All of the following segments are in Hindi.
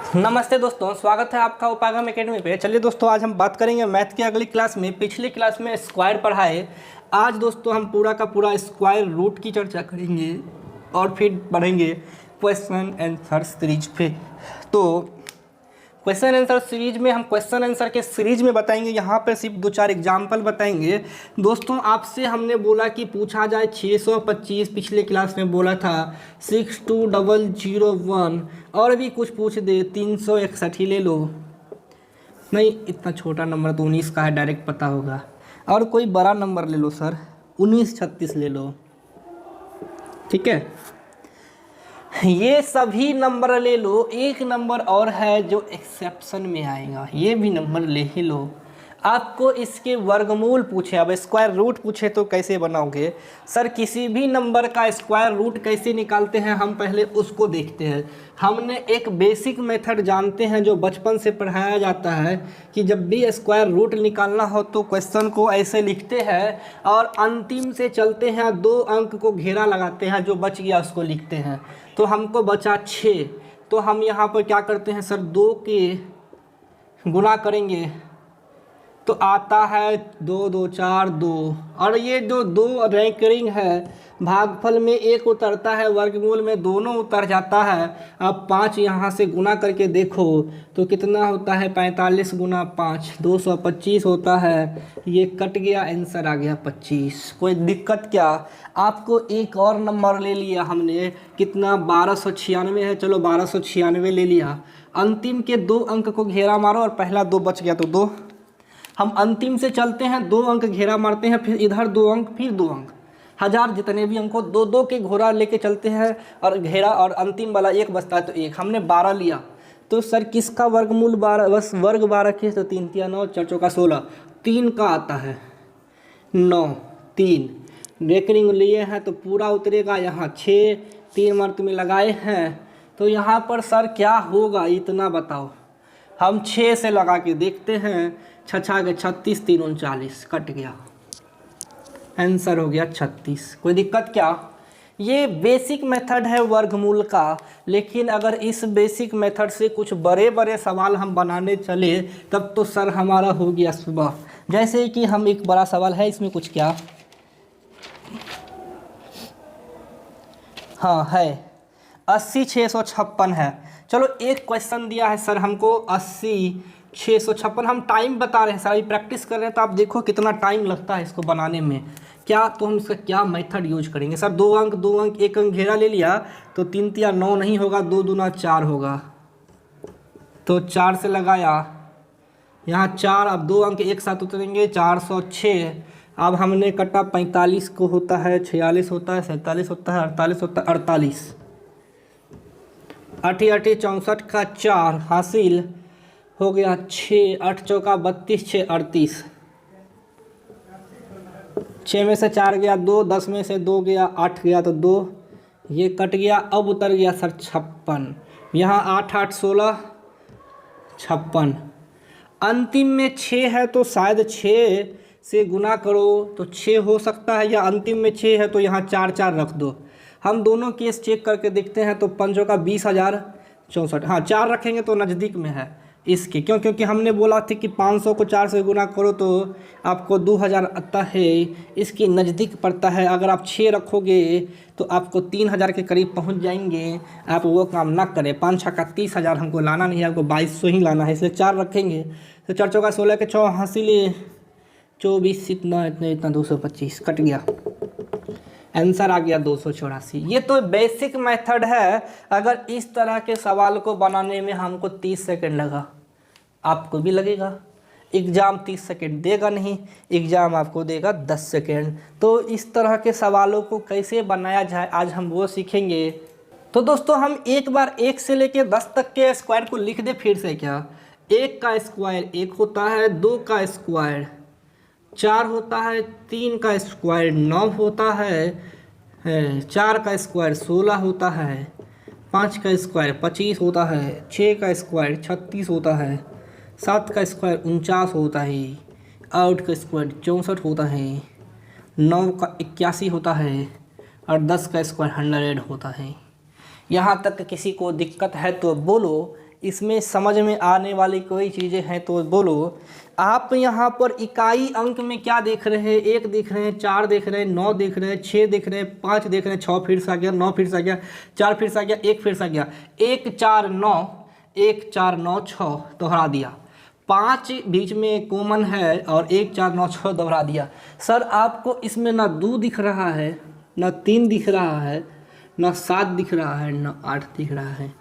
नमस्ते दोस्तों, स्वागत है आपका उपागम एकेडमी पे। चलिए दोस्तों, आज हम बात करेंगे मैथ की अगली क्लास में। पिछली क्लास में स्क्वायर पढ़ाए, आज दोस्तों हम पूरा का पूरा स्क्वायर रूट की चर्चा करेंगे और फिर पढ़ेंगे क्वेश्चन आंसर सीरीज पे। तो क्वेश्चन आंसर सीरीज में हम क्वेश्चन आंसर के सीरीज में बताएंगे, यहाँ पे सिर्फ 2-4 एग्जाम्पल बताएंगे। दोस्तों आपसे हमने बोला कि पूछा जाए 625, पिछले क्लास में बोला था 62001, और भी कुछ पूछ दे 361 ही ले लो। नहीं, इतना छोटा नंबर तो 19 का है, डायरेक्ट पता होगा। और कोई बड़ा नंबर ले लो सर, 1936 ले लो, ठीक है। ये सभी नंबर ले लो। एक नंबर और है जो एक्सेप्शन में आएगा, ये भी नंबर ले ही लो। आपको इसके वर्गमूल पूछे, अब स्क्वायर रूट पूछे तो कैसे बनाओगे सर? किसी भी नंबर का स्क्वायर रूट कैसे निकालते हैं हम पहले उसको देखते हैं। हमने एक बेसिक मेथड जानते हैं जो बचपन से पढ़ाया जाता है कि जब भी स्क्वायर रूट निकालना हो तो क्वेश्चन को ऐसे लिखते हैं और अंतिम से चलते हैं, 2 अंक को घेरा लगाते हैं, जो बच गया उसको लिखते हैं। तो हमको बचा 6, तो हम यहाँ पर क्या करते हैं सर, 2 के गुना करेंगे तो आता है 2 2 4 2, और ये जो 2 रैंकरिंग है, भागफल में 1 उतरता है, वर्गमूल में दोनों उतर जाता है। अब 5 यहाँ से गुना करके देखो तो कितना होता है, 45 गुना 5 225 होता है। ये कट गया, आंसर आ गया 25। कोई दिक्कत क्या? आपको एक और नंबर ले लिया हमने, कितना 1296 है, चलो 1296 ले लिया। अंतिम के 2 अंक को घेरा मारो और पहला 2 बच गया तो 2। हम अंतिम से चलते हैं, 2 अंक घेरा मारते हैं, फिर इधर 2 अंक, फिर 2 अंक, 1000 जितने भी अंक को 2-2 के घोड़ा लेके चलते हैं और घेरा, और अंतिम वाला 1 बचता है तो 1। हमने 12 लिया तो सर किसका वर्गमूल 12? बस वर्ग 12 के, तो 3 3 9, 4 4 16, 3 का आता है 9, 3 रेकरिंग लिए हैं तो पूरा उतरेगा। यहाँ 6 3 मर्त में लगाए हैं, तो यहाँ पर सर क्या होगा इतना बताओ। हम 6 से लगा के देखते हैं, 6 के 36, 3 39, कट गया, आंसर हो गया 36। कोई दिक्कत क्या? ये बेसिक मेथड है वर्गमूल का, लेकिन अगर इस बेसिक मेथड से कुछ बड़े बड़े सवाल हम बनाने चले तब तो सर हमारा हो गया सुबह। जैसे कि हम एक बड़ा सवाल है, इसमें कुछ क्या, हाँ है 80 656 है। चलो एक क्वेश्चन दिया है सर हमको 80 656, हम टाइम बता रहे हैं सर, अभी प्रैक्टिस कर रहे हैं तो आप देखो कितना टाइम लगता है इसको बनाने में। क्या तो हम इसका क्या मेथड यूज करेंगे सर? 2 अंक 2 अंक, 1 अंक घेरा ले लिया तो 3 3 9 नहीं होगा, 2 दूना 4 होगा, तो 4 से लगाया, यहाँ 4, अब 2 अंक एक साथ उतरेंगे, 406। अब हमने कटा 45 को होता है, 46 होता है, 47 होता है, 48 होता है, 48, 8 8 64 का 4 हासिल हो गया 6, 8 चौका 32, 6 38, 6 में से 4 गया 2, 10 में से 2 गया 8 गया तो 2, ये कट गया। अब उतर गया सर 56, यहाँ 8 8 16 56, अंतिम में 6 है तो शायद 6 से गुना करो तो 6 हो सकता है, या अंतिम में 6 है तो यहाँ 4 4 रख दो। हम दोनों केस चेक करके देखते हैं, तो 5 का 20,064, हाँ 4 रखेंगे तो नज़दीक में है इसके, क्यों? क्योंकि हमने बोला था कि 500 को 4 से गुना करो तो आपको 2000 आता है, इसके नज़दीक पड़ता है। अगर आप 6 रखोगे तो आपको 3000 के करीब पहुंच जाएंगे। आप वो काम ना करें, 5 6 का 30,000 हमको लाना नहीं है, आपको 2200 ही लाना है, इसलिए 4 रखेंगे। तो 4 चौका 16 के 6 हासिल 24, इतना इतना इतना 225, कट गया, आंसर आ गया 284। ये तो बेसिक मेथड है। अगर इस तरह के सवाल को बनाने में हमको 30 सेकंड लगा, आपको भी लगेगा। एग्ज़ाम 30 सेकंड देगा नहीं, एग्ज़ाम आपको देगा 10 सेकंड। तो इस तरह के सवालों को कैसे बनाया जाए आज हम वो सीखेंगे। तो दोस्तों हम एक बार 1 से लेके 10 तक के स्क्वायर को लिख दे फिर से। क्या 1 का स्क्वायर 1 होता है, 2 का स्क्वायर 4 होता है, 3 का स्क्वायर 9 होता है, 4 का स्क्वायर 16 होता है, 5 का स्क्वायर 25 होता है, 6 का स्क्वायर 36 होता है, 7 का स्क्वायर 49 होता है, 8 का स्क्वायर 64 होता है, 9 का 81 होता है, और 10 का स्क्वायर 100 होता है। यहाँ तक किसी को दिक्कत है तो बोलो, इसमें समझ में आने वाली कोई चीज़ें हैं तो बोलो। आप यहाँ पर इकाई अंक में क्या देख रहे हैं? 1 देख रहे हैं, 4 देख रहे हैं, 9 देख रहे हैं, 6 देख रहे हैं, 5 देख रहे हैं, 6 फिर से आ गया, 9 फिर से आ गया, 4 फिर से आ गया, 1 फिर से आ गया, 1 4 9, 1 4 9 6 दोहरा दिया। 5 बीच में कॉमन है और 1 4 9 6 दोहरा दिया। सर आपको इसमें ना 2 दिख रहा है, ना 3 दिख रहा है, ना 7 दिख रहा है, ना 8 दिख रहा है।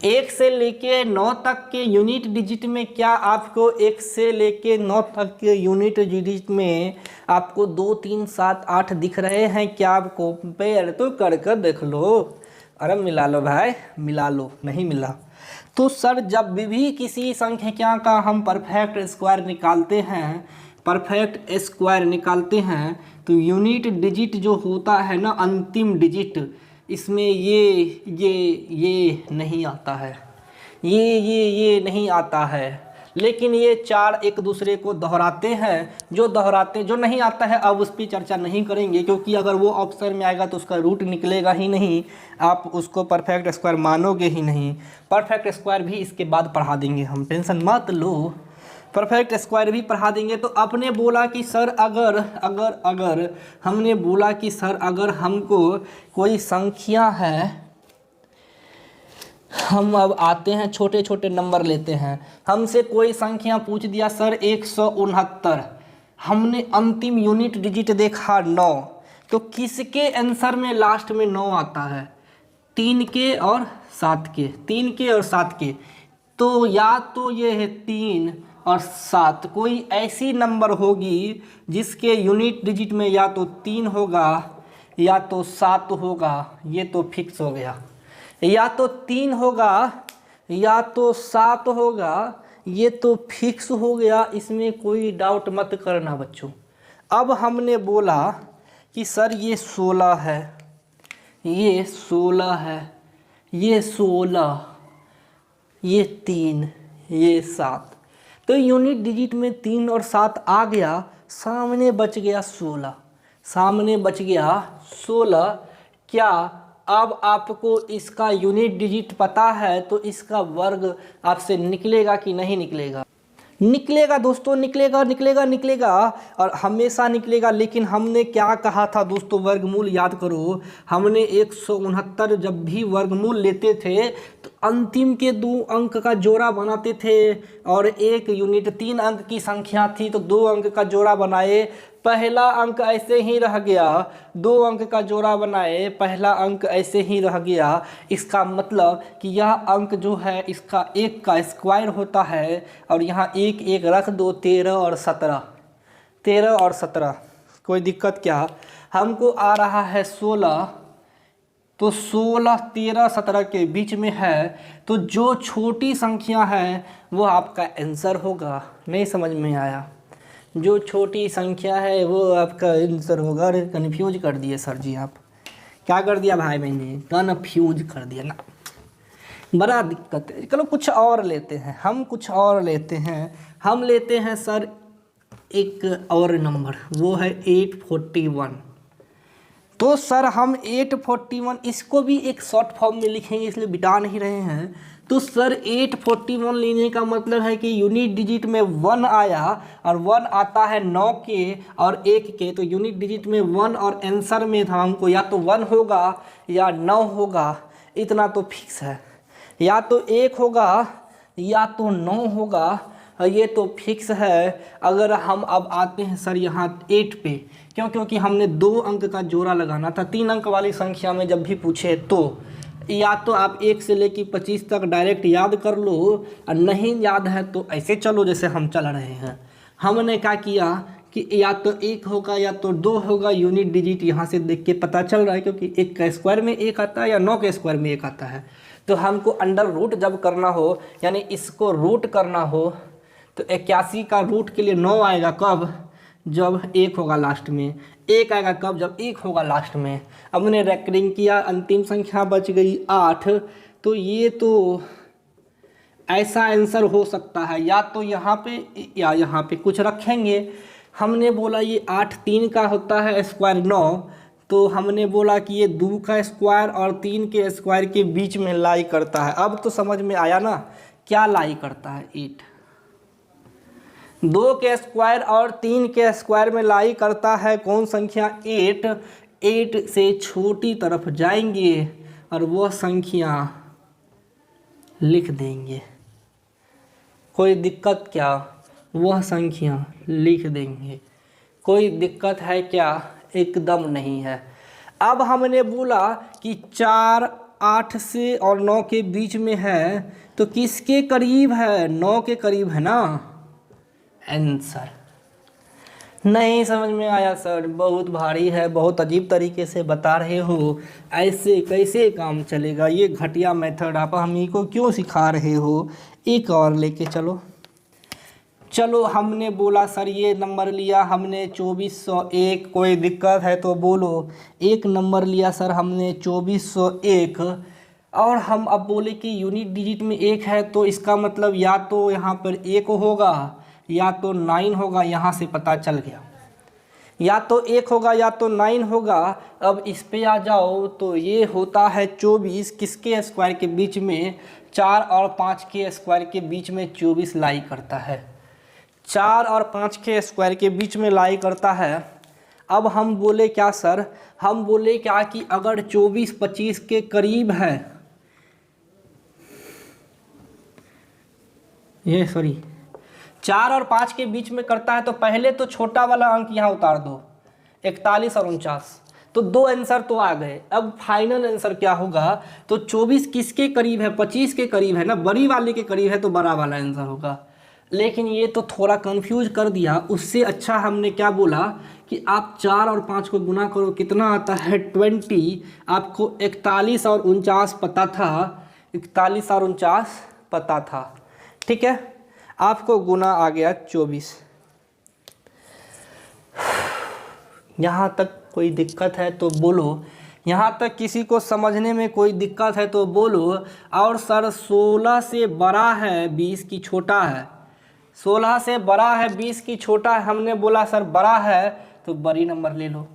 1 से लेके 9 तक के यूनिट डिजिट में क्या आपको 1 से लेके 9 तक के यूनिट डिजिट में आपको 2 3 7 8 दिख रहे हैं क्या? आपको कंपेयर तो कर कर देख लो। अरे मिला लो भाई, मिला लो। नहीं मिला तो सर जब भी किसी संख्या का हम परफेक्ट स्क्वायर निकालते हैं, परफेक्ट स्क्वायर निकालते हैं तो यूनिट डिजिट जो होता है ना, अंतिम डिजिट, इसमें ये नहीं आता है, ये नहीं आता है। लेकिन ये 4 एक दूसरे को दोहराते हैं। जो नहीं आता है अब उस पर चर्चा नहीं करेंगे, क्योंकि अगर वो ऑप्शन में आएगा तो उसका रूट निकलेगा ही नहीं, आप उसको परफेक्ट स्क्वायर मानोगे ही नहीं। परफेक्ट स्क्वायर भी इसके बाद पढ़ा देंगे हम, टेंशन मत लो, परफेक्ट स्क्वायर भी पढ़ा देंगे। तो आपने बोला कि सर अगर हमने बोला कि सर अगर हमको कोई संख्या है, हम अब आते हैं छोटे छोटे नंबर लेते हैं। हमसे कोई संख्या पूछ दिया सर 169, हमने अंतिम यूनिट डिजिट देखा 9, तो किसके आंसर में लास्ट में 9 आता है? 3 के और 7 के, 3 के और 7 के। तो या तो ये है 3 और 7, कोई ऐसी नंबर होगी जिसके यूनिट डिजिट में या तो 3 होगा या तो 7 होगा, ये तो फिक्स हो गया। या तो 3 होगा या तो 7 होगा, ये तो फिक्स हो गया, इसमें कोई डाउट मत करना बच्चों। अब हमने बोला कि सर ये 16 है, ये 16 है, ये 16, ये 3, ये 7, तो यूनिट डिजिट में 3 और 7 आ गया, सामने बच गया 16, सामने बच गया 16। क्या अब आपको इसका यूनिट डिजिट पता है तो इसका वर्ग आपसे निकलेगा कि नहीं निकलेगा? निकलेगा दोस्तों, निकलेगा और हमेशा निकलेगा। लेकिन हमने क्या कहा था दोस्तों, वर्गमूल याद करो, हमने 169 जब भी वर्गमूल लेते थे तो अंतिम के 2 अंक का जोड़ा बनाते थे, और एक यूनिट 3 अंक की संख्या थी तो 2 अंक का जोड़ा बनाए, पहला अंक ऐसे ही रह गया, 2 अंक का जोड़ा बनाए, पहला अंक ऐसे ही रह गया। इसका मतलब कि यह अंक जो है इसका 1 का स्क्वायर होता है, और यहाँ 1 1 रख दो, 13 और 17, 13 और 17, कोई दिक्कत क्या? हमको आ रहा है 16, तो 16 13 17 के बीच में है, तो जो छोटी संख्या है वो आपका आंसर होगा। नहीं समझ में आया? जो छोटी संख्या है वो आपका आंसर होगा। अरे कन्फ्यूज कर दिए सर जी, आप क्या कर दिया भाई? मैंने कन्फ्यूज कर दिया ना, बड़ा दिक्कत है। चलो कुछ और लेते हैं, हम कुछ और लेते हैं। हम लेते हैं सर एक और नंबर, वो है 841। तो सर हम 841 इसको भी एक शॉर्ट फॉर्म में लिखेंगे, इसलिए बिटा नहीं रहे हैं। तो सर 841 लेने का मतलब है कि यूनिट डिजिट में 1 आया, और 1 आता है 9 के और 1 के, तो यूनिट डिजिट में 1 और आंसर में था हमको या तो 1 होगा या 9 होगा, इतना तो फिक्स है। या तो 1 होगा या तो 9 होगा, ये तो फिक्स है। अगर हम अब आते हैं सर यहाँ 8 पे, क्योंकि हमने 2 अंक का जोड़ा लगाना था। 3 अंक वाली संख्या में जब भी पूछे तो या तो आप 1 से लेकर 25 तक डायरेक्ट याद कर लो, और नहीं याद है तो ऐसे चलो जैसे हम चल रहे हैं। हमने क्या किया कि या तो 1 होगा या तो 2 होगा, यूनिट डिजिट यहाँ से देख के पता चल रहा है, क्योंकि 1 का स्क्वायर में 1 आता है या 9 के स्क्वायर में 1 आता है। तो हमको अंडर रूट जब करना हो, यानी इसको रूट करना हो, तो 81 का रूट के लिए 9 आएगा कब? जब 1 होगा लास्ट में। 1 आएगा कब? जब 1 होगा लास्ट में। अब मैंने रेकरिंग किया, अंतिम संख्या बच गई 8। तो ये तो ऐसा आंसर हो सकता है, या तो यहाँ पे या यहाँ पे कुछ रखेंगे। हमने बोला ये 8 3 का होता है स्क्वायर 9, तो हमने बोला कि ये 2 का स्क्वायर और 3 के स्क्वायर के बीच में लाई करता है। अब तो समझ में आया ना क्या लाई करता है? 8। 2 के स्क्वायर और 3 के स्क्वायर में लाई करता है कौन संख्या? 8। 8 से छोटी तरफ जाएंगे और वह संख्या लिख देंगे। कोई दिक्कत क्या? वह संख्या लिख देंगे। कोई दिक्कत है क्या? एकदम नहीं है। अब हमने बोला कि 4 8 से और 9 के बीच में है, तो किसके करीब है? 9 के करीब है ना आंसर। नहीं समझ में आया सर? बहुत भारी है, बहुत अजीब तरीके से बता रहे हो। ऐसे कैसे काम चलेगा? ये घटिया मेथड आप हम ही को क्यों सिखा रहे हो? एक और लेके चलो। चलो हमने बोला सर ये नंबर लिया हमने 2401, कोई दिक्कत है तो बोलो। एक नंबर लिया सर हमने 2401, और हम अब बोले कि यूनिट डिजिट में 1 है, तो इसका मतलब या तो यहाँ पर 1 होगा या तो 9 होगा। यहाँ से पता चल गया, या तो 1 होगा या तो 9 होगा। अब इस पे आ जाओ तो ये होता है 24 किसके स्क्वायर के बीच में? 4 और 5 के स्क्वायर के बीच में 24 लाई करता है। 4 और 5 के स्क्वायर के बीच में लाई करता है। अब हम बोले क्या सर? हम बोले क्या कि अगर 24 25 के करीब है, ये सॉरी 4 और 5 के बीच में करता है, तो पहले तो छोटा वाला अंक यहाँ उतार दो, 41 और 49, तो 2 आंसर तो आ गए। अब फाइनल आंसर क्या होगा? तो 24 किसके करीब है? 25 के करीब है ना, बड़ी वाले के करीब है, तो बड़ा वाला आंसर होगा। लेकिन ये तो थोड़ा कंफ्यूज कर दिया। उससे अच्छा हमने क्या बोला कि आप 4 और 5 को गुना करो, कितना आता है? 20। आपको 41 और 49 पता था, 41 और 49 पता था, ठीक है। आपको गुना आ गया 24। यहाँ तक कोई दिक्कत है तो बोलो। यहाँ तक किसी को समझने में कोई दिक्कत है तो बोलो। और सर 16 से बड़ा है 20 की छोटा है, 16 से बड़ा है 20 की छोटा है। हमने बोला सर बड़ा है तो बड़ी नंबर ले लो,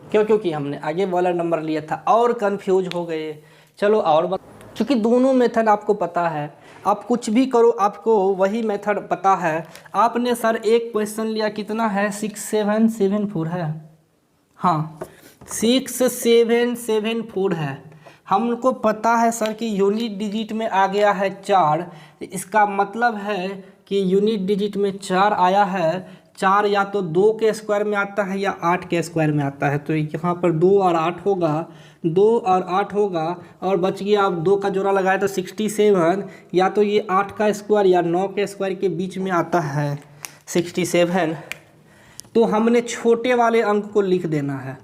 क्यों? क्योंकि हमने आगे वाला नंबर लिया था और कंफ्यूज हो गए। चलो और क्योंकि दोनों मेथड आपको पता है, आप कुछ भी करो आपको वही मेथड पता है। आपने सर एक क्वेश्चन लिया, कितना है? 6774 है, हाँ 6774 है। हमको पता है सर कि यूनिट डिजिट में आ गया है 4, इसका मतलब है कि यूनिट डिजिट में 4 आया है। 4 या तो 2 के स्क्वायर में आता है या 8 के स्क्वायर में आता है, तो यहाँ पर 2 और 8 होगा, 2 और 8 होगा, और बच गया आप 2 का जोड़ा लगाए तो 67, या तो ये 8 का स्क्वायर या 9 के स्क्वायर के बीच में आता है 67। तो हमने छोटे वाले अंक को लिख देना है।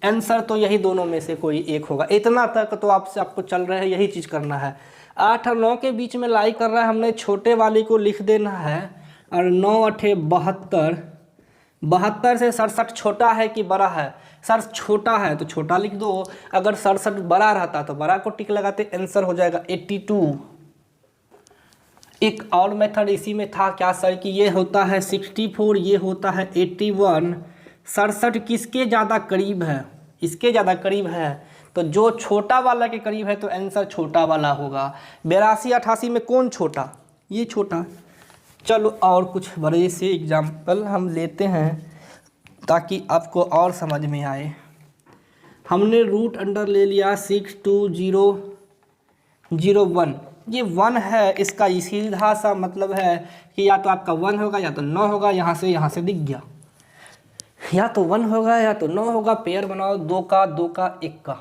आंसर तो यही दोनों में से कोई एक होगा। इतना तक तो आपको चल रहा है, यही चीज़ करना है। 8 और 9 के बीच में लाई कर रहा है, हमने छोटे वाले को लिख देना है। और 9 8 72, 72 से 67 छोटा है कि बड़ा है? सर छोटा है तो छोटा लिख दो। अगर 67 बड़ा रहता तो बड़ा को टिक लगाते, आंसर हो जाएगा 82। एक और मेथड इसी में था क्या सर कि ये होता है 64, ये होता है 81। 67 किसके ज़्यादा करीब है? इसके ज़्यादा करीब है, तो जो छोटा वाला के करीब है तो आंसर छोटा वाला होगा। 82 88 में कौन छोटा? ये छोटा। चलो और कुछ बड़े से एग्जाम्पल हम लेते हैं ताकि आपको और समझ में आए। हमने रूट अंडर ले लिया 62001, ये 1 है, इसका सीधा सा मतलब है कि या तो आपका 1 होगा या तो 9 होगा। यहाँ से दिख गया, या तो 1 होगा या तो 9 होगा। पेयर बनाओ, 2 का 2 का 1 का,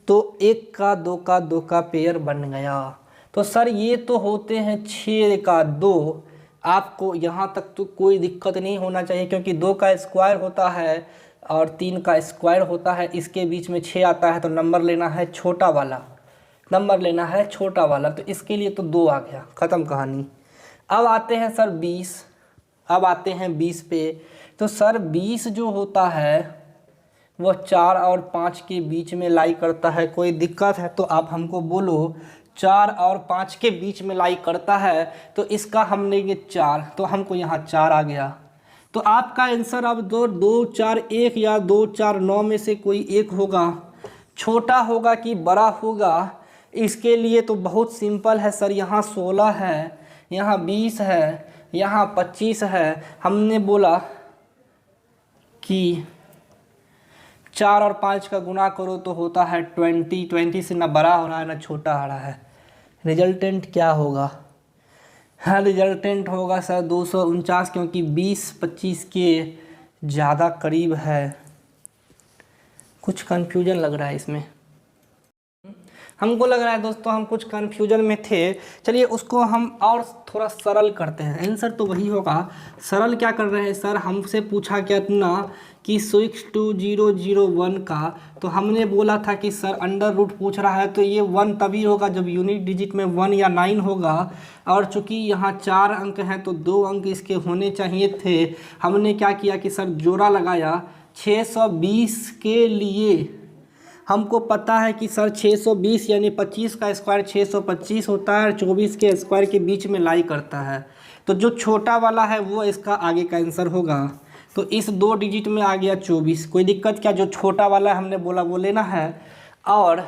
तो 1 का 2 का 2 का पेयर बन गया। तो सर ये तो होते हैं 6 का 2। आपको यहाँ तक तो कोई दिक्कत नहीं होना चाहिए, क्योंकि 2 का स्क्वायर होता है और 3 का स्क्वायर होता है, इसके बीच में 6 आता है, तो नंबर लेना है छोटा वाला, नंबर लेना है छोटा वाला। तो इसके लिए तो 2 आ गया, ख़त्म कहानी। अब आते हैं सर 20, अब आते हैं 20 पे। तो सर 20 जो होता है वह 4 और 5 के बीच में लाई करता है। कोई दिक्कत है तो आप हमको बोलो। 4 और 5 के बीच में लाई करता है, तो इसका हम लेंगे 4, तो हमको यहाँ 4 आ गया। तो आपका आंसर अब 2 2 4 1 या 2 4 9 में से कोई एक होगा। छोटा होगा कि बड़ा होगा, इसके लिए तो बहुत सिंपल है सर, यहाँ 16 है, यहाँ 20 है, यहाँ 25 है। हमने बोला कि 4 और 5 का गुना करो तो होता है 20। 20 से ना बड़ा हो रहा है ना छोटा आ रहा है। रिजल्टेंट क्या होगा? हाँ, रिजल्टेंट होगा सर 249, क्योंकि 20 25 के ज़्यादा करीब है। कुछ कन्फ्यूजन लग रहा है इसमें, हमको लग रहा है दोस्तों हम कुछ कन्फ्यूजन में थे। चलिए उसको हम और थोड़ा सरल करते हैं। आंसर तो वही होगा। सरल क्या कर रहे हैं सर, हमसे पूछा क्या इतना कि 62001 का, तो हमने बोला था कि सर अंडर रूट पूछ रहा है तो ये 1 तभी होगा जब यूनिट डिजिट में 1 या 9 होगा। और चूंकि यहाँ 4 अंक हैं तो 2 अंक इसके होने चाहिए थे। हमने क्या किया कि सर जोड़ा लगाया। 620 के लिए हमको पता है कि सर 620 यानी 25 का स्क्वायर 625 होता है और 24 के स्क्वायर के बीच में लाई करता है। तो जो छोटा वाला है वो इसका आगे का आंसर होगा। तो इस 2 डिजिट में आ गया 24, कोई दिक्कत क्या? जो छोटा वाला है हमने बोला वो लेना है। और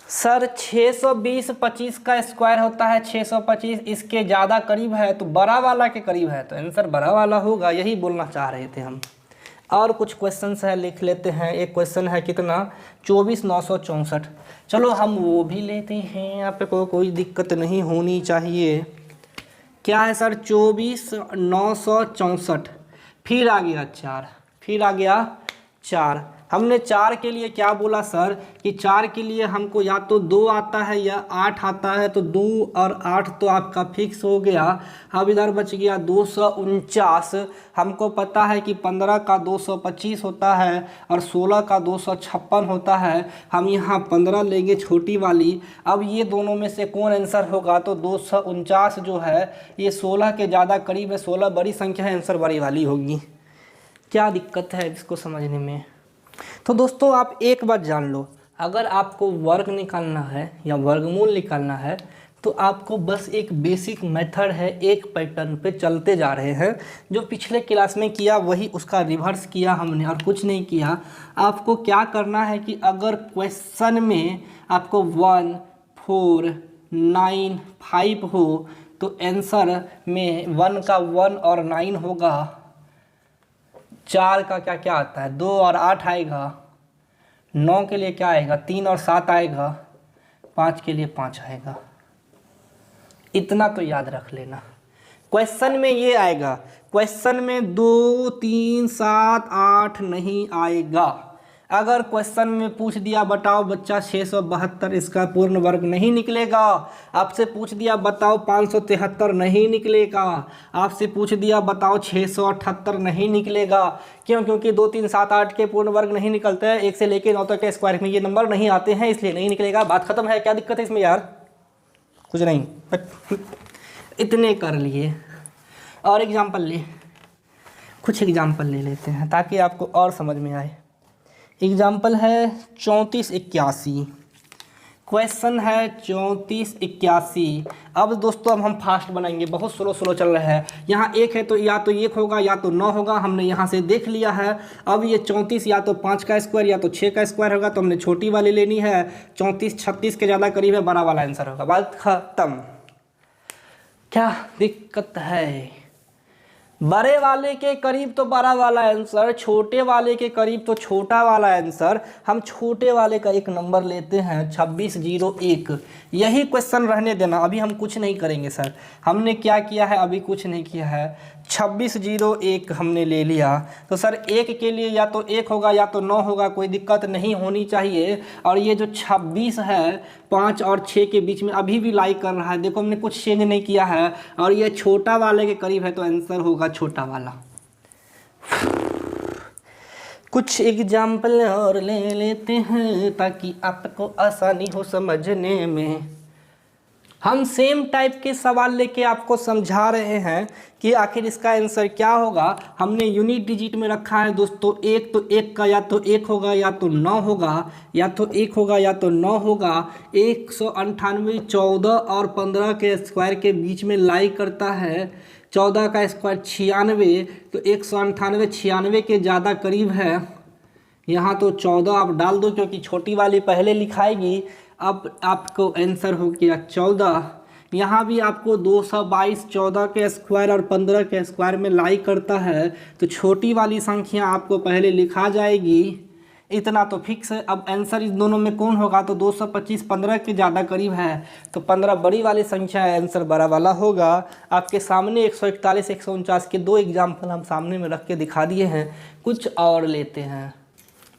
सर 620 25 का स्क्वायर होता है 625, इसके ज़्यादा करीब है तो बड़ा वाला के करीब है, तो आंसर बड़ा वाला होगा। यही बोलना चाह रहे थे हम। और कुछ क्वेश्चंस है, लिख लेते हैं। एक क्वेश्चन है कितना, 24,964। चलो हम वो भी लेते हैं, आप को कोई दिक्कत नहीं होनी चाहिए। क्या है सर, 24,964, फिर आ गया 4, फिर आ गया 4। हमने 4 के लिए क्या बोला सर कि 4 के लिए हमको या तो 2 आता है या 8 आता है, तो 2 और 8 तो आपका फिक्स हो गया। अब इधर बच गया 249। हमको पता है कि 15 का 225 होता है और 16 का 256 होता है। हम यहाँ 15 लेंगे छोटी वाली। अब ये दोनों में से कौन आंसर होगा? तो 249 जो है ये 16 के ज़्यादा करीब है। 16 बड़ी संख्या है, आंसर बड़ी वाली होगी। क्या दिक्कत है इसको समझने में? तो दोस्तों आप एक बात जान लो, अगर आपको वर्ग निकालना है या वर्गमूल निकालना है तो आपको बस एक बेसिक मेथड है, एक पैटर्न पे चलते जा रहे हैं। जो पिछले क्लास में किया वही उसका रिवर्स किया हमने और कुछ नहीं किया। आपको क्या करना है कि अगर क्वेश्चन में आपको 1 4 9 5 हो तो आंसर में 1 का 1 और 9 होगा। 4 का क्या क्या आता है, 2 और 8 आएगा। 9 के लिए क्या आएगा, 3 और 7 आएगा। 5 के लिए 5 आएगा। इतना तो याद रख लेना। क्वेश्चन में ये आएगा, क्वेश्चन में 2 3 7 8 नहीं आएगा। अगर क्वेश्चन में पूछ दिया बताओ बच्चा 672, इसका पूर्ण वर्ग नहीं निकलेगा। आपसे पूछ दिया बताओ 573, नहीं निकलेगा। आपसे पूछ दिया बताओ 678, नहीं निकलेगा। क्यों? क्योंकि 2 3 7 8 के पूर्ण वर्ग नहीं निकलते हैं। 1 से लेकर 9 तक के स्क्वायर में ये नंबर नहीं आते हैं, इसलिए नहीं निकलेगा। बात खत्म है। क्या दिक्कत है इसमें यार? कुछ नहीं, इतने कर लिए। और एग्जाम्पल ले, कुछ एग्जाम्पल ले लेते हैं ताकि आपको और समझ में आए। एग्जाम्पल है 3481, क्वेश्चन है 3481। अब दोस्तों अब हम फास्ट बनाएंगे, बहुत स्लो चल रहा है। यहाँ 1 है तो या तो 1 होगा या तो 9 होगा, हमने यहाँ से देख लिया है। अब ये 34 या तो 5 का स्क्वायर या तो 6 का स्क्वायर होगा, तो हमने छोटी वाली लेनी है। 34 36 के ज़्यादा करीब है, बड़ा वाला आंसर होगा। बात खत्म। क्या दिक्कत है? बड़े वाले के करीब तो बड़ा वाला आंसर, छोटे वाले के करीब तो छोटा वाला आंसर। हम छोटे वाले का एक नंबर लेते हैं 2601। यही क्वेश्चन रहने देना, अभी हम कुछ नहीं करेंगे सर। हमने क्या किया है, अभी कुछ नहीं किया है। 2601 हमने ले लिया। तो सर 1 के लिए या तो 1 होगा या तो 9 होगा, कोई दिक्कत नहीं होनी चाहिए। और ये जो 26 है 5 और 6 के बीच में अभी भी लाई कर रहा है। देखो हमने कुछ चेंज नहीं किया है और ये छोटा वाले के करीब है, तो आंसर होगा छोटा वाला। कुछ एग्जाम्पल और ले लेते हैं ताकि आपको आसानी हो समझने में। हम सेम टाइप के सवाल लेके आपको समझा रहे हैं कि आखिर इसका आंसर क्या होगा। हमने यूनिट डिजिट में रखा है दोस्तों 1, तो 1 का या तो 1 होगा या तो 9 होगा, या तो 1 होगा या तो 9 होगा। 198 14 और 15 के स्क्वायर के बीच में लाई करता है। 14 का स्क्वायर 96, तो 198 96 के ज़्यादा करीब है। यहाँ तो 14 आप डाल दो क्योंकि छोटी वाली पहले लिखाएगी। अब आपको आंसर हो गया 14। यहाँ भी आपको 222 14 के स्क्वायर और 15 के स्क्वायर में लाई करता है, तो छोटी वाली संख्या आपको पहले लिखा जाएगी। इतना तो फिक्स है। अब आंसर इस दोनों में कौन होगा, तो 225 15 के ज़्यादा करीब है, तो 15 बड़ी वाली संख्या है, आंसर बड़ा वाला होगा। आपके सामने 141 149 के दो एग्जाम्पल हम सामने में रख के दिखा दिए हैं। कुछ और लेते हैं।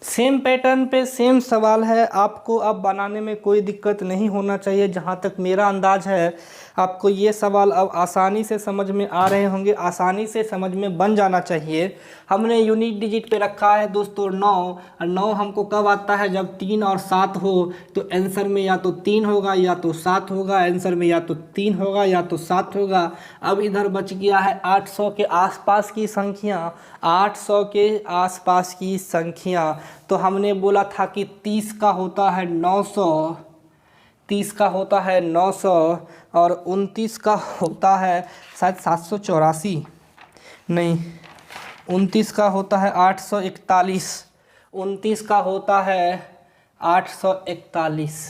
सेम पैटर्न पे सेम सवाल है, आपको अब बनाने में कोई दिक्कत नहीं होना चाहिए। जहाँ तक मेरा अंदाज़ है आपको ये सवाल अब आसानी से समझ में आ रहे होंगे, आसानी से समझ में बन जाना चाहिए। हमने यूनिट डिजिट पे रखा है दोस्तों 9, और 9 हमको कब आता है, जब 3 और 7 हो। तो आंसर में या तो 3 होगा या तो 7 होगा, आंसर में या तो 3 होगा या तो 7 होगा। अब इधर बच गया है 800 के आसपास की संख्या, 800 के आसपास की संख्या। तो हमने बोला था कि 30 का होता है 900, 30 का होता है 900, और 29 का होता है शायद 784, नहीं 29 का होता है 841, 29 का होता है 841।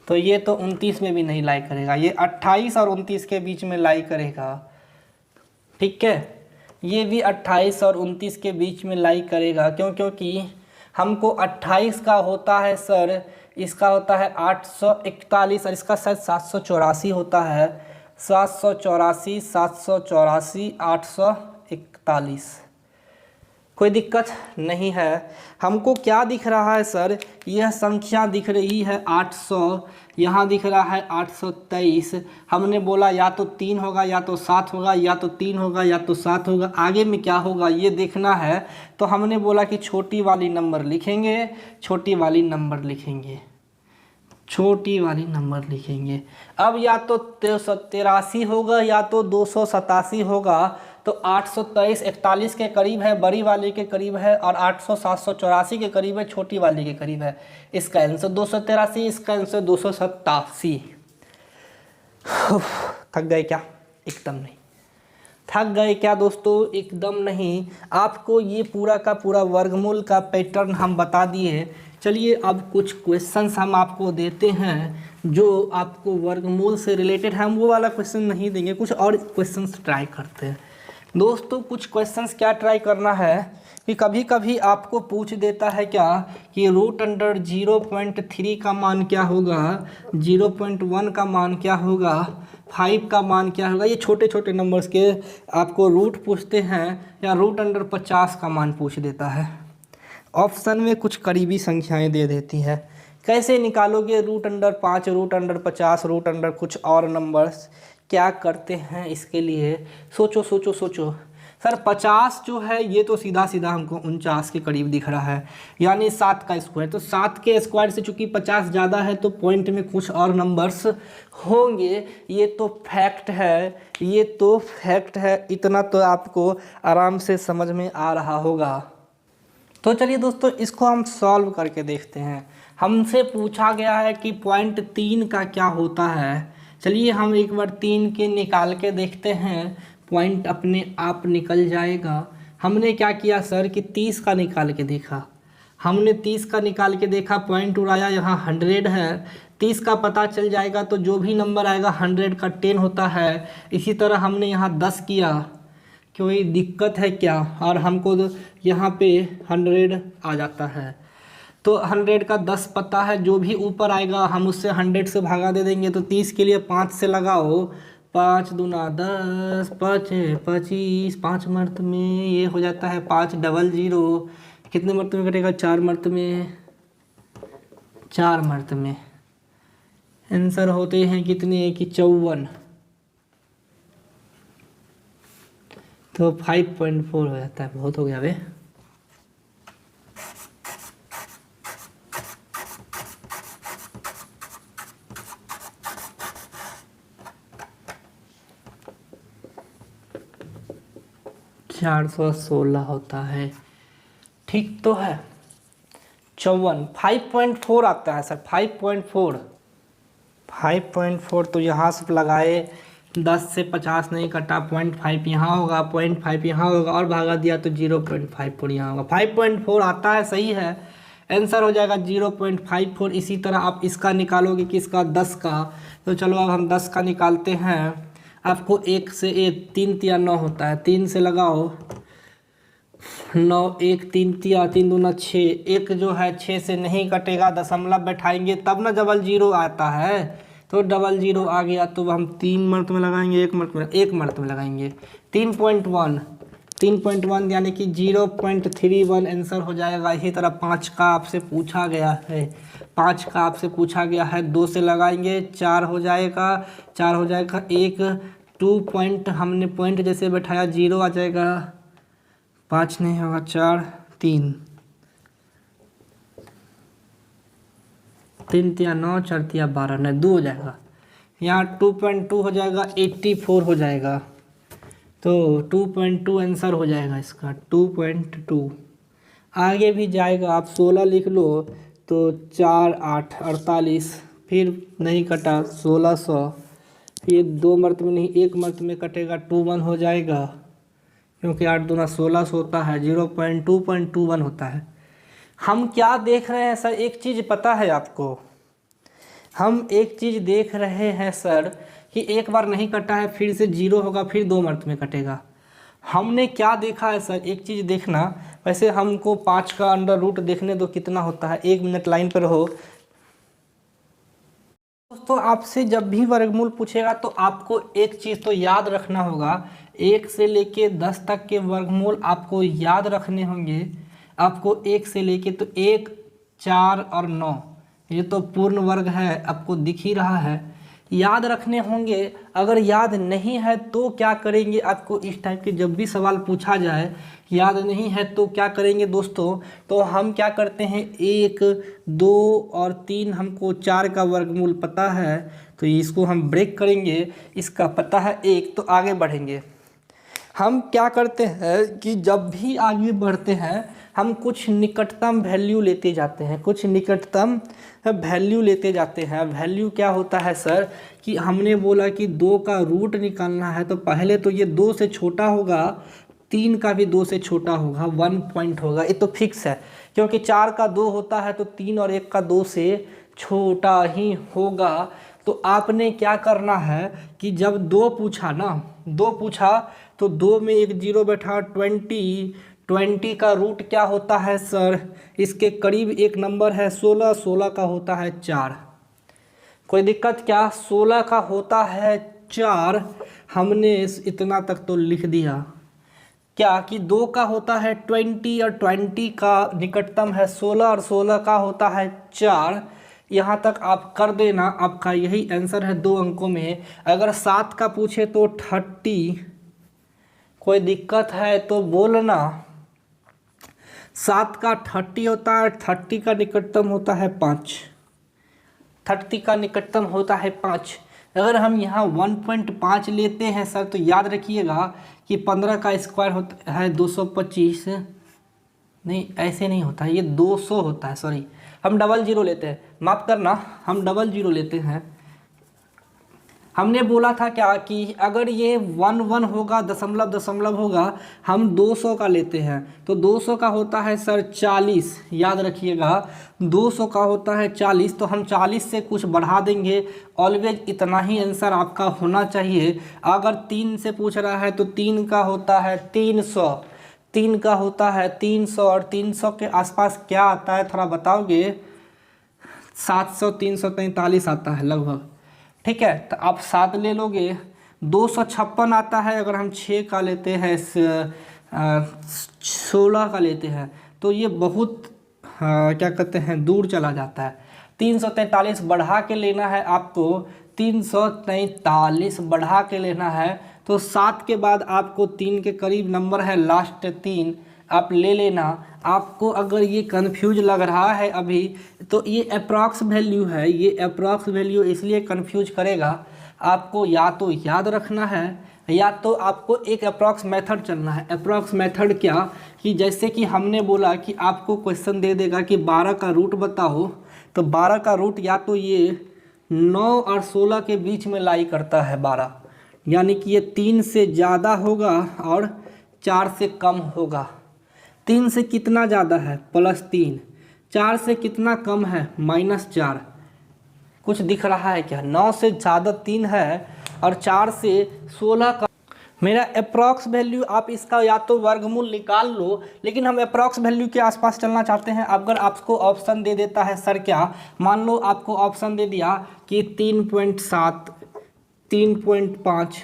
तो ये तो 29 में भी नहीं लाई करेगा, ये 28 और 29 के बीच में लाई करेगा। ठीक है, ये भी 28 और 29 के बीच में लाई करेगा। क्योंकि हमको 28 का होता है सर, इसका होता है 841 और इसका शायद 784 होता है, 784 784 841। कोई दिक्कत नहीं है। हमको क्या दिख रहा है सर, यह संख्या दिख रही है 800, यहाँ दिख रहा है 823। हमने बोला या तो 3 होगा या तो 7 होगा, या तो 3 होगा या तो 7 होगा, आगे में क्या होगा ये देखना है। तो हमने बोला कि छोटी वाली नंबर लिखेंगे, छोटी वाली नंबर लिखेंगे, छोटी वाली नंबर लिखेंगे। अब या तो 283 होगा या तो 287 होगा। तो 823 41 के करीब है, बड़ी वाली के करीब है, और 800 784 के करीब है, छोटी वाली के करीब है। इसका आंसर 283, इसका आंसर 287। थक गए क्या? एकदम नहीं। थक गए क्या दोस्तों? एकदम नहीं। आपको ये पूरा का पूरा वर्गमूल का पैटर्न हम बता दिए। चलिए अब कुछ क्वेश्चंस हम आपको देते हैं जो आपको वर्गमूल से रिलेटेड है। हम वो वाला क्वेश्चन नहीं देंगे, कुछ और क्वेश्चंस ट्राई करते हैं दोस्तों। कुछ क्वेश्चंस क्या ट्राई करना है कि कभी कभी आपको पूछ देता है क्या कि रूट अंडर 0.3 का मान क्या होगा, 0.1 का मान क्या होगा, 5 का मान क्या होगा। ये छोटे छोटे नंबर्स के आपको रूट पूछते हैं, या रूट अंडर 50 का मान पूछ देता है। ऑप्शन में कुछ करीबी संख्याएं दे देती है। कैसे निकालोगे root under 5, root under 50, root under कुछ और नंबर्स, क्या करते हैं इसके लिए? सोचो सोचो सोचो। सर 50 जो है ये तो सीधा सीधा हमको 49 के करीब दिख रहा है, यानी 7 का स्क्वायर। तो 7 के स्क्वायर से चूंकि 50 ज़्यादा है तो पॉइंट में कुछ और नंबर्स होंगे। ये तो फैक्ट है, ये तो फैक्ट है। इतना तो आपको आराम से समझ में आ रहा होगा। तो चलिए दोस्तों इसको हम सॉल्व करके देखते हैं। हमसे पूछा गया है कि पॉइंट 3 का क्या होता है। चलिए हम एक बार 3 के निकाल के देखते हैं, पॉइंट अपने आप निकल जाएगा। हमने क्या किया सर कि 30 का निकाल के देखा, हमने 30 का निकाल के देखा, पॉइंट उड़ाया, यहाँ 100 है। 30 का पता चल जाएगा तो जो भी नंबर आएगा 100 का 10 होता है। इसी तरह हमने यहाँ 10 किया, कोई दिक्कत है क्या? और हमको यहाँ पे 100 आ जाता है, तो 100 का 10 पता है। जो भी ऊपर आएगा हम उससे 100 से भागा दे देंगे। तो 30 के लिए 5 से लगाओ, 5 दूना 10, 5 25, 5 मर्त में ये हो जाता है 500। कितने मर्त में कटेगा? 4 मर्त में, 4 मर्त में। आंसर होते हैं कितने कि 54। तो 5.4 हो जाता है। बहुत हो गया बे। चार 416 होता है, ठीक तो है। 54 5.4 आता है सर, 5.4 तो यहाँ से लगाए, 10 से 50 नहीं कटा, 0.5 यहाँ होगा, 0.5 यहाँ होगा, और भागा दिया तो 0.54 यहाँ होगा। 5.4 आता है, सही है। आंसर हो जाएगा 0.54। इसी तरह आप इसका निकालोगे, किसका, 10 का। तो चलो अब हम 10 का निकालते हैं। आपको 1 से 3 तिया 9 होता है, 3 से लगाओ 9, 1 3 तिया 3 दूना 6, एक जो है 6 से नहीं कटेगा, दशमलव बैठाएंगे तब ना डबल जीरो आता है। तो डबल जीरो आ गया तो हम 3 मर्त में लगाएंगे, एक मर्त में लगाएंगे 3.1 यानी कि 0.31 आंसर हो जाएगा। इसी तरह 5 का आपसे पूछा गया है, 2 से लगाएंगे 4 हो जाएगा, 1 2 पॉइंट हमने पॉइंट जैसे बैठाया 0 आ जाएगा, 5 नहीं होगा 4 3 3 तिया 9 4 तिया 12 नहीं 2 हो जाएगा। यहाँ 2.2 हो जाएगा, 84 हो जाएगा। तो 2.2 आंसर हो जाएगा इसका, 2.2। आगे भी जाएगा, आप 16 लिख लो तो 4 8 48, फिर नहीं कटा 1600, फिर 2 मर्त में नहीं 1 मर्त में कटेगा 21 हो जाएगा, क्योंकि 8 दूना 16 होता है, 0.221 होता है। हम क्या देख रहे हैं सर, एक चीज़ पता है आपको, हम एक चीज़ देख रहे हैं सर कि एक बार नहीं कटा है, फिर से 0 होगा, फिर 2 मर्त में कटेगा। हमने क्या देखा है सर, एक चीज़ देखना। वैसे हमको 5 का अंडर रूट देखने दो कितना होता है, 1 मिनट लाइन पर रहो। दोस्तों आपसे जब भी वर्गमूल पूछेगा तो आपको एक चीज़ तो याद रखना होगा, 1 से लेके 10 तक के वर्गमूल आपको याद रखने होंगे। आपको 1 से लेके तो 1 4 और 9 ये तो पूर्ण वर्ग है, आपको दिख ही रहा है, याद रखने होंगे। अगर याद नहीं है तो क्या करेंगे, आपको इस टाइप के जब भी सवाल पूछा जाए याद नहीं है तो क्या करेंगे दोस्तों, तो हम क्या करते हैं 1 2 और 3 हमको 4 का वर्गमूल पता है तो इसको हम ब्रेक करेंगे, इसका पता है 1 तो आगे बढ़ेंगे। हम क्या करते हैं कि जब भी आगे बढ़ते हैं हम कुछ निकटतम वैल्यू लेते जाते हैं, वैल्यू क्या होता है सर कि हमने बोला कि 2 का रूट निकालना है, तो पहले तो ये 2 से छोटा होगा, 3 का भी 2 से छोटा होगा, 1 पॉइंट होगा, ये तो फिक्स है, क्योंकि 4 का 2 होता है तो 3 और 1 का 2 से छोटा ही होगा। तो आपने क्या करना है कि जब 2 पूछा तो 2 में एक 0 बैठा, 20 का रूट क्या होता है सर, इसके करीब एक नंबर है 16 का होता है 4। कोई दिक्कत क्या, 16 का होता है 4, हमने इतना तक तो लिख दिया। क्या कि 2 का होता है 20 और 20 का निकटतम है 16 और 16 का होता है 4। यहाँ तक आप कर देना, आपका यही आंसर है 2 अंकों में। अगर 7 का पूछे तो 30, कोई दिक्कत है तो बोलना। 7 का 30 होता है, 30 का निकटतम होता है 5, 30 का निकटतम होता है 5। अगर हम यहाँ 1.5 लेते हैं सर तो याद रखिएगा कि 15 का स्क्वायर होता है 225, नहीं ऐसे नहीं होता है, ये 200 होता है, सॉरी हम डबल जीरो लेते हैं, माफ़ करना, हम डबल जीरो लेते हैं। हमने बोला था क्या कि अगर ये 1 होगा, दशमलव होगा, हम 200 का लेते हैं, तो 200 का होता है सर 40, याद रखिएगा 200 का होता है 40, तो हम 40 से कुछ बढ़ा देंगे। ऑलवेज इतना ही आंसर आपका होना चाहिए। अगर 3 से पूछ रहा है तो 3 का होता है 300, 3 का होता है 300 और 300 के आसपास क्या आता है थोड़ा बताओगे, 700 343 आता है लगभग, ठीक है। तो आप 7 ले लोगे, 256 आता है अगर हम 6 का लेते हैं, 16 का लेते हैं, तो ये बहुत क्या कहते हैं दूर चला जाता है। 343 बढ़ा के लेना है आपको, 343 बढ़ा के लेना है, तो 7 के बाद आपको 3 के करीब नंबर है लास्ट 3, आप ले लेना। आपको अगर ये कंफ्यूज लग रहा है अभी तो ये अप्रॉक्स वैल्यू है, ये अप्रॉक्स वैल्यू इसलिए कंफ्यूज करेगा। आपको या तो याद रखना है या तो आपको एक अप्रॉक्स मेथड चलना है। अप्रॉक्स मेथड क्या कि जैसे कि हमने बोला कि आपको क्वेश्चन दे देगा कि 12 का रूट बताओ, तो 12 का रूट या तो ये 9 और 16 के बीच में लाई करता है 12, यानी कि ये 3 से ज़्यादा होगा और 4 से कम होगा। 3 से कितना ज़्यादा है, +3, 4 से कितना कम है? -4। कुछ दिख रहा है क्या? 9 से ज़्यादा 3 है और 4 से 16 का मेरा अप्रॉक्स वैल्यू। आप इसका या तो वर्गमूल निकाल लो, लेकिन हम अप्रॉक्स वैल्यू के आसपास चलना चाहते हैं। अगर आपको ऑप्शन दे देता है सर क्या, मान लो आपको ऑप्शन दे दिया कि 3.7, 3.5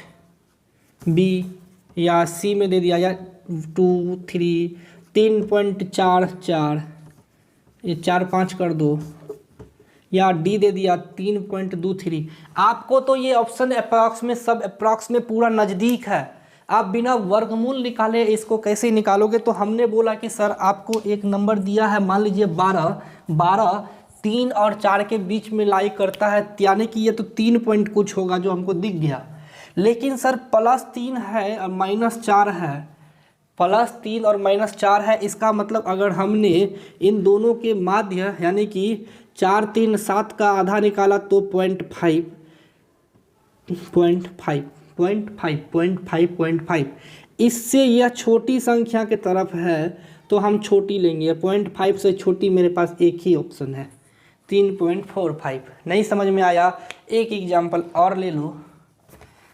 बी, या सी में दे दिया या 2, 3, 3.44, ये 4, 5 कर दो, या डी दे दिया 3.23। आपको तो ये ऑप्शन अप्रॉक्स में, सब अप्रॉक्स में पूरा नज़दीक है। आप बिना वर्गमूल निकाले इसको कैसे निकालोगे? तो हमने बोला कि सर आपको एक नंबर दिया है, मान लीजिए 12, 3 और 4 के बीच में लाई करता है, यानी कि ये तो 3 पॉइंट कुछ होगा जो हमको दिख गया। लेकिन सर +3 है और -4 है, +3 और -4 है। इसका मतलब अगर हमने इन दोनों के माध्य यानी कि 4, 3, 7 का आधा निकाला तो 0.5, इससे यह छोटी संख्या के तरफ है तो हम छोटी लेंगे। 0.5 से छोटी मेरे पास एक ही ऑप्शन है, 3.45। नहीं समझ में आया? एक एग्जाम्पल और ले लो।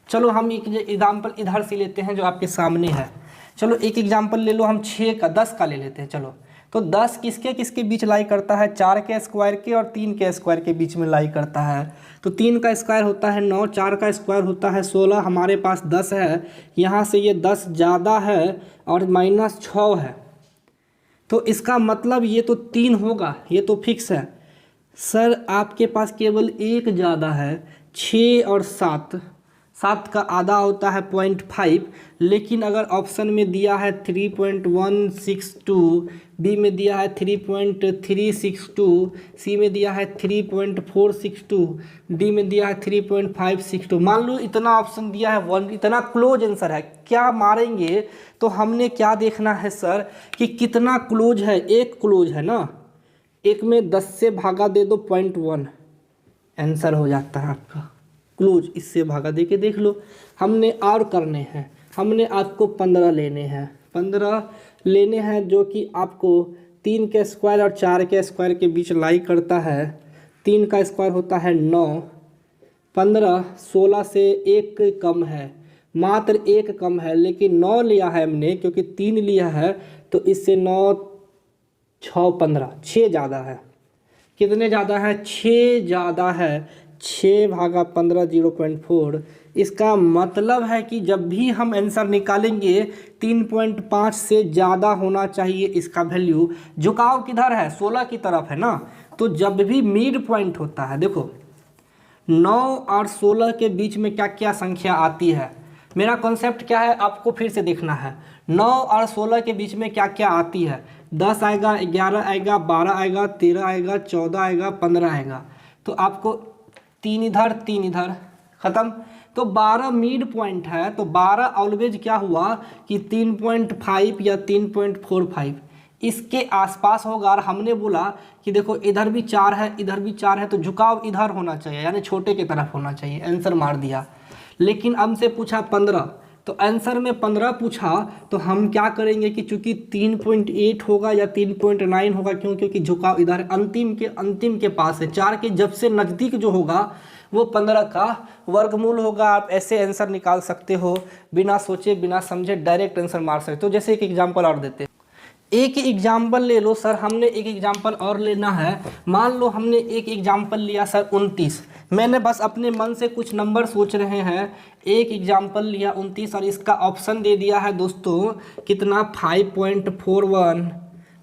चलो हम एक एग्जाम्पल इधर से लेते हैं जो आपके सामने है। चलो एक एग्जाम्पल ले लो, हम 6 का 10 का ले लेते हैं। चलो तो 10 किसके किसके बीच लाई करता है? 4 के स्क्वायर के और 3 के स्क्वायर के बीच में लाई करता है। तो 3 का स्क्वायर होता है 9, 4 का स्क्वायर होता है 16, हमारे पास 10 है। यहाँ से ये 10 ज़्यादा है और -6 है, तो इसका मतलब ये तो 3 होगा, ये तो फिक्स है। सर आपके पास केवल एक ज़्यादा है, 6 और 7 का आधा होता है 0.5। लेकिन अगर ऑप्शन में दिया है 3.162, बी में दिया है 3.362, सी में दिया है 3.462, डी में दिया है 3.562, मान लो इतना ऑप्शन दिया है 1, इतना क्लोज आंसर है, क्या मारेंगे? तो हमने क्या देखना है सर कि कितना क्लोज है। एक क्लोज है ना, एक में 10 से भागा दे दो 0.1, आंसर हो जाता है आपका क्लोज। इससे भागा दे के देख लो। हमने और करने हैं, हमने आपको 15 लेने हैं, 15 लेने हैं जो कि आपको 3 के स्क्वायर और 4 के स्क्वायर के बीच लाई करता है। 3 का स्क्वायर होता है 9, 15 16 से एक कम है, मात्र एक कम है, लेकिन 9 लिया है हमने क्योंकि 3 लिया है, तो इससे 9, 6, 15, 6 ज़्यादा है। कितने ज़्यादा है? 6 ज़्यादा है। 6 भागा 15 0.4। इसका मतलब है कि जब भी हम आंसर निकालेंगे 3.5 से ज़्यादा होना चाहिए इसका वैल्यू। झुकाव किधर है? 16 की तरफ है ना। तो जब भी मिड पॉइंट होता है, देखो 9 और 16 के बीच में क्या क्या संख्या आती है। मेरा कॉन्सेप्ट क्या है आपको फिर से देखना है। 9 और 16 के बीच में क्या क्या आती है? 10 आएगा, 11 आएगा, 12 आएगा, 13 आएगा, 14 आएगा, 15 आएगा। तो आपको 3 इधर 3 इधर, ख़त्म। तो 12 मिड पॉइंट है, तो 12 ऑलवेज क्या हुआ कि 3.5 या 3.45 इसके आसपास होगा। और हमने बोला कि देखो इधर भी 4 है, इधर भी 4 है, तो झुकाव इधर होना चाहिए, यानी छोटे की तरफ होना चाहिए। आंसर मार दिया। लेकिन हमसे पूछा 15, तो आंसर में 15 पूछा, तो हम क्या करेंगे कि चूंकि 3.8 होगा या 3.9 होगा, क्यों? क्योंकि झुकाव इधर अंतिम के पास है। 4 के जब से नज़दीक जो होगा वो 15 का वर्गमूल होगा। आप ऐसे आंसर निकाल सकते हो, बिना सोचे बिना समझे डायरेक्ट आंसर मार सकते हो। जैसे एक एग्जाम्पल और देते हैं, एक एग्जाम्पल ले लो सर। हमने एक एग्जाम्पल और लेना है। मान लो हमने एक एग्जाम्पल लिया सर 29। मैंने बस अपने मन से कुछ नंबर सोच रहे हैं। एक एग्जाम्पल लिया 29 और इसका ऑप्शन दे दिया है दोस्तों कितना? 5.41,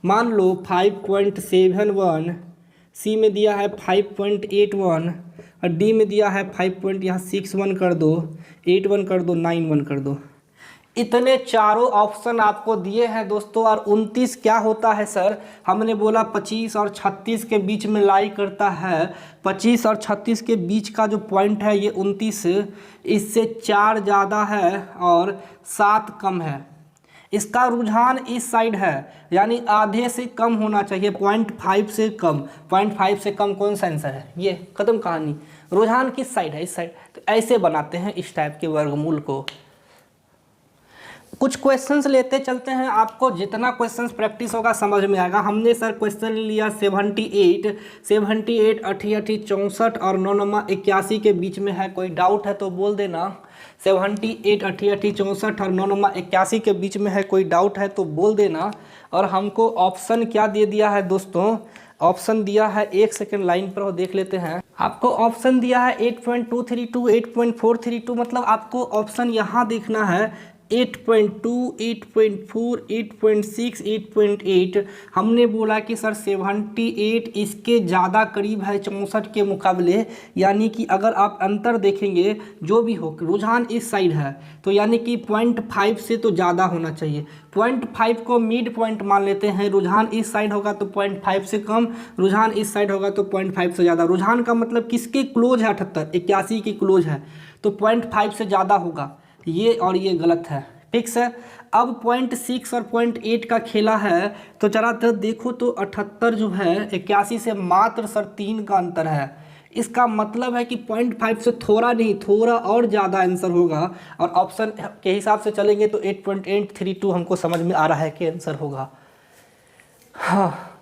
मान लो 5.71, सी में दिया है 5.81 और डी में दिया है 5.61 कर दो, 81 कर दो, 91 कर दो। इतने चारों ऑप्शन आपको दिए हैं दोस्तों। और 29 क्या होता है सर? हमने बोला 25 और 36 के बीच में लाई करता है। 25 और 36 के बीच का जो पॉइंट है ये 29, इससे 4 ज़्यादा है और 7 कम है। इसका रुझान इस साइड है, यानी आधे से कम होना चाहिए, 0.5 से कम। 0.5 से कम कौन सा आंसर है? ये खत्म कहानी। रुझान किस साइड है? इस साइड। तो ऐसे बनाते हैं इस टाइप के वर्गमूल को। कुछ क्वेश्चंस लेते चलते हैं, आपको जितना क्वेश्चंस प्रैक्टिस होगा समझ में आएगा। हमने सर क्वेश्चन लिया 78, 88, 64 और 9 81 के बीच में है। कोई डाउट है तो बोल देना। 78, 88, 64 और 9 81 के बीच में है, कोई डाउट है तो बोल देना। और हमको ऑप्शन क्या दे दिया है दोस्तों, ऑप्शन दिया है, एक सेकंड लाइन पर हो देख लेते हैं। आपको ऑप्शन दिया है 8.232, 8.432, मतलब आपको ऑप्शन यहाँ देखना है 8.2, 8.4, 8.6, 8.8। हमने बोला कि सर 78 इसके ज़्यादा करीब है 64 के मुकाबले, यानी कि अगर आप अंतर देखेंगे जो भी हो, रुझान इस साइड है तो यानी कि 0.5 से तो ज़्यादा होना चाहिए। 0.5 को मिड पॉइंट मान लेते हैं, रुझान इस साइड होगा तो 0.5 से कम, रुझान इस साइड होगा तो 0.5 से ज़्यादा। रुझान का मतलब किसके क्लोज है, 78, 81 की क्लोज है, तो 0.5 से ज़्यादा होगा। ये और ये गलत है, फिक्स है। अब 0.6 और 0.8 का खेला है, तो जरा देखो तो 78 जो है 81 से मात्र सर 3 का अंतर है। इसका मतलब है कि 0.5 से थोड़ा नहीं, थोड़ा और ज़्यादा आंसर होगा। और ऑप्शन के हिसाब से चलेंगे तो 8.832 हमको समझ में आ रहा है कि आंसर होगा। हाँ,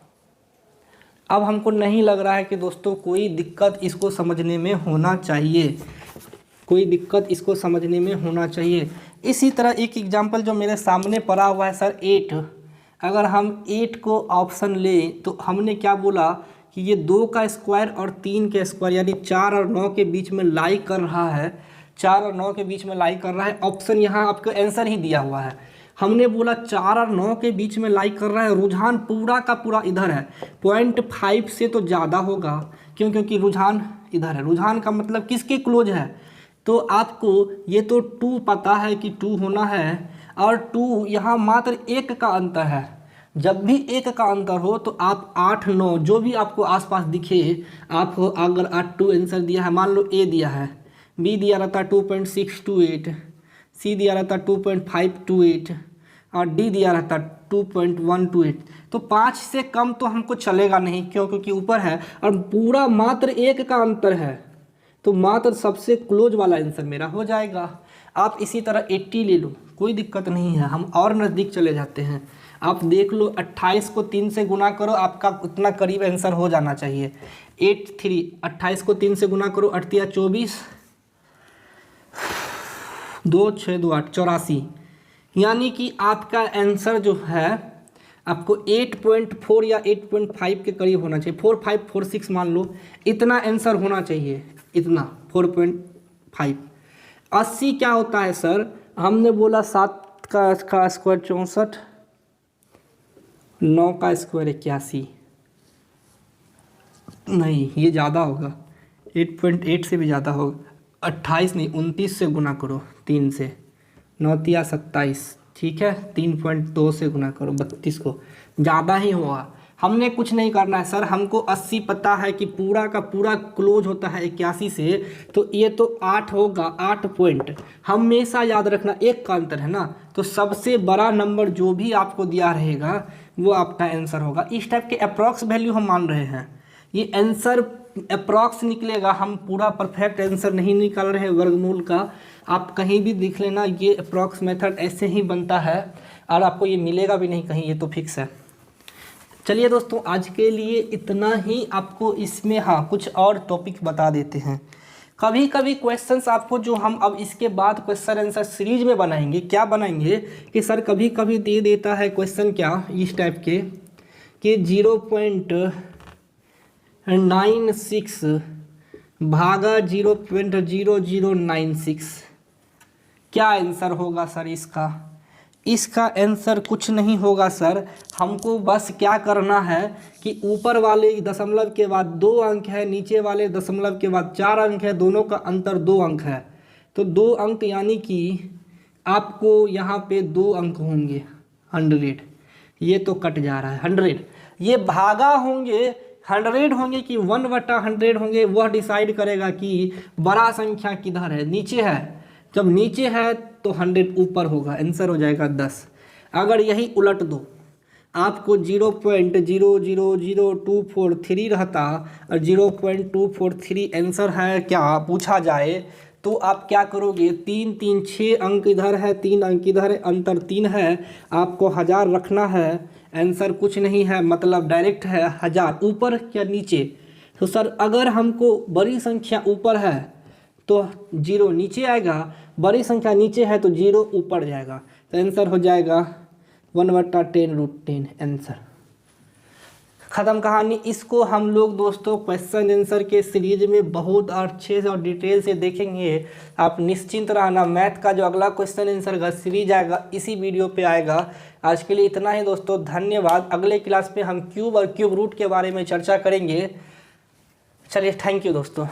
अब हमको नहीं लग रहा है कि दोस्तों कोई दिक्कत इसको समझने में होना चाहिए, कोई दिक्कत इसको समझने में होना चाहिए। इसी तरह एक एग्जांपल जो मेरे सामने पड़ा हुआ है सर 8, अगर हम 8 को ऑप्शन लें तो हमने क्या बोला कि ये 2 का स्क्वायर और 3 के स्क्वायर यानी 4 और 9 के बीच में लाई कर रहा है, 4 और 9 के बीच में लाई कर रहा है। ऑप्शन यहाँ आपको आंसर ही दिया हुआ है। हमने बोला 4 और 9 के बीच में लाई कर रहा है, रुझान पूरा का पूरा इधर है, 0.5 से तो ज़्यादा होगा, क्यों, क्योंकि रुझान इधर है। रुझान का मतलब किसके क्लोज है, तो आपको ये तो 2 पता है कि 2 होना है, और 2 यहाँ मात्र 1 का अंतर है। जब भी 1 का अंतर हो तो आप 8, 9 जो भी आपको आसपास दिखे, आप अगर 8 आंसर दिया है, मान लो ए दिया है, बी दिया रहता 2.628, सी दिया रहता 2.528 और डी दिया रहता 2.128, तो 5 से कम तो हमको चलेगा नहीं, क्यों, क्योंकि ऊपर है और पूरा मात्र 1 का अंतर है, तो मात्र सबसे क्लोज वाला आंसर मेरा हो जाएगा। आप इसी तरह 80 ले लो, कोई दिक्कत नहीं है, हम और नज़दीक चले जाते हैं। आप देख लो 28 को 3 से गुना करो, आपका उतना करीब आंसर हो जाना चाहिए। 83, 28 को 3 से गुना करो, 8 या 24, 2 6 2 8 84, यानी कि आपका आंसर जो है आपको 8.4 या 8.5 के करीब होना चाहिए। 45, 46 मान लो, इतना आंसर होना चाहिए, इतना 4.5। 80 क्या होता है सर, हमने बोला 7 का स्क्वायर 64, 9 का स्क्वायर 81, नहीं ये ज़्यादा होगा, 8.8 से भी ज़्यादा होगा। 28 नहीं, 29 से गुना करो 3 से, 9 या 27, ठीक है, 3.2 से गुना करो 32 को, ज़्यादा ही होगा। हमने कुछ नहीं करना है सर, हमको 80 पता है कि पूरा का पूरा क्लोज होता है 81 से, तो ये तो 8 होगा, 8 पॉइंट। हमेशा याद रखना 1 का अंतर है ना, तो सबसे बड़ा नंबर जो भी आपको दिया रहेगा वो आपका आंसर होगा। इस टाइप के अप्रॉक्स वैल्यू हम मान रहे हैं, ये आंसर अप्रॉक्स निकलेगा, हम पूरा परफेक्ट आंसर नहीं निकाल रहे हैं वर्गमूल का। आप कहीं भी देख लेना, ये अप्रॉक्स मेथड ऐसे ही बनता है और आपको ये मिलेगा भी नहीं कहीं, ये तो फिक्स है। चलिए दोस्तों, आज के लिए इतना ही। आपको इसमें हाँ कुछ और टॉपिक बता देते हैं। कभी कभी क्वेश्चंस आपको जो हम अब इसके बाद क्वेश्चन आंसर सीरीज में बनाएंगे, क्या बनाएंगे कि सर कभी कभी दे देता है क्वेश्चन क्या इस टाइप के कि 0.96 भागा 0.0096, क्या आंसर होगा सर इसका? इसका आंसर कुछ नहीं होगा सर, हमको बस क्या करना है कि ऊपर वाले दशमलव के बाद 2 अंक है, नीचे वाले दशमलव के बाद 4 अंक है, दोनों का अंतर 2 अंक है, तो 2 अंक यानी कि आपको यहाँ पे 2 अंक होंगे 100, ये तो कट जा रहा है 100, ये भागा होंगे 100 होंगे कि 1/100 होंगे, वह डिसाइड करेगा कि बड़ा संख्या किधर है, नीचे है। जब नीचे है तो 100 ऊपर होगा, आंसर हो जाएगा 10। अगर यही उलट दो, आपको 0.000243 रहता और 0.243 आंसर है क्या पूछा जाए, तो आप क्या करोगे, 3 3 6 अंक इधर है, 3 अंक इधर है, अंतर 3 है, आपको 1000 रखना है। आंसर कुछ नहीं है, मतलब डायरेक्ट है 1000। ऊपर क्या नीचे? तो सर अगर हमको बड़ी संख्या ऊपर है तो 0 नीचे आएगा, बड़ी संख्या नीचे है तो 0 ऊपर जाएगा। तो आंसर हो जाएगा 1/10√10 आंसर। ख़त्म कहानी। इसको हम लोग दोस्तों क्वेश्चन आंसर के सीरीज में बहुत अच्छे से और डिटेल से देखेंगे। आप निश्चिंत रहना, मैथ का जो अगला क्वेश्चन आंसर का सीरीज आएगा इसी वीडियो पे आएगा। आज के लिए इतना ही दोस्तों, धन्यवाद। अगले क्लास में हम क्यूब और क्यूब रूट के बारे में चर्चा करेंगे। चलिए, थैंक यू दोस्तों।